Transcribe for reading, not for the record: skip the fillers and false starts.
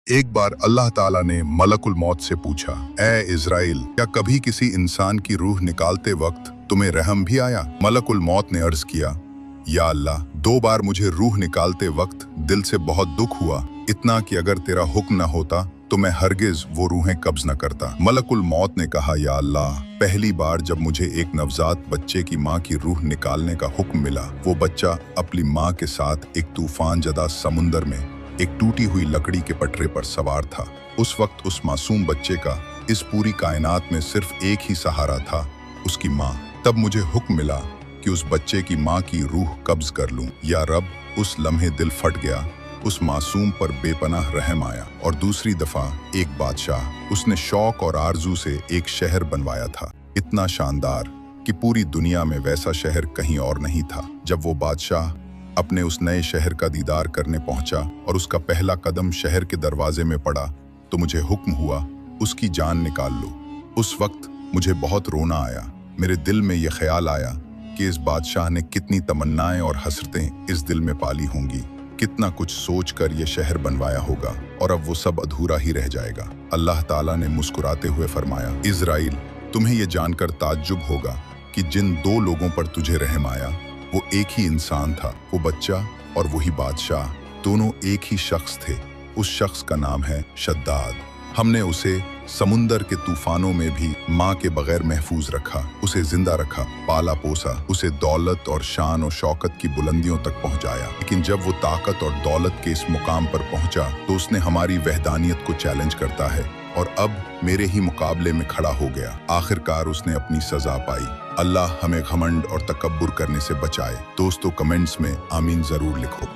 एक बार अल्लाह ताला ने मलकुल मौत से पूछा, ए इज़राइल, क्या कभी किसी इंसान की रूह निकालते वक्त तुम्हें रहम भी आया? मलकुल मौत ने अर्ज किया, या अल्लाह, 2 बार मुझे रूह निकालते वक्त दिल से बहुत दुख हुआ, इतना कि अगर तेरा हुक्म न होता तो मैं हरगिज वो रूहें कब्ज न करता। मलकुल मौत ने कहा, या अल्लाह, पहली बार जब मुझे एक नवजात बच्चे की माँ की रूह निकालने का हुक्म मिला, वो बच्चा अपनी माँ के साथ एक तूफान जदा समुंदर में एक टूटी हुई लकड़ी के पटरे पर सवार था। उस वक्त उस मासूम बच्चे का इस पूरी कायनात में सिर्फ एक ही सहारा था, उसकी माँ। तब मुझे हुक्म मिला कि उस बच्चे की माँ की रूह कब्ज कर लूं। या रब, उस लम्हे दिल फट गया, उस मासूम पर बेपनाह रहम आया। और दूसरी दफा एक बादशाह, उसने शौक और आरजू से एक शहर बनवाया था, इतना शानदार कि पूरी दुनिया में वैसा शहर कहीं और नहीं था। जब वो बादशाह अपने उस नए शहर का दीदार करने पहुंचा और उसका पहला कदम शहर के दरवाजे में पड़ा तो मुझे हुक्म हुआ, उसकी जान निकाल लो। उस वक्त मुझे बहुत रोना आया। मेरे दिल में ये ख्याल आया कि इस बादशाह ने कितनी तमन्नाएं और हसरतें इस दिल में पाली होंगी, कितना कुछ सोचकर ये शहर बनवाया होगा, और अब वो सब अधूरा ही रह जाएगा। अल्लाह ताला ने मुस्कुराते हुए फरमाया, इज़राइल, तुम्हें ये जानकर ताज्जुब होगा कि जिन 2 लोगों पर तुझे रहम आया वो एक ही इंसान था। वो बच्चा और वही बादशाह, दोनों एक ही शख्स थे। उस शख्स का नाम है शद्दाद। हमने उसे समुंदर के तूफानों में भी माँ के बगैर महफूज रखा, उसे जिंदा रखा, पाला पोसा, उसे दौलत और शान और शौकत की बुलंदियों तक पहुँचाया। लेकिन जब वो ताकत और दौलत के इस मुकाम पर पहुँचा तो उसने हमारी वहदानियत को चैलेंज करता है और अब मेरे ही मुकाबले में खड़ा हो गया। आखिरकार उसने अपनी सजा पाई। अल्लाह हमें घमंड और तकब्बुर करने से बचाए। दोस्तों, कमेंट्स में आमीन जरूर लिखो।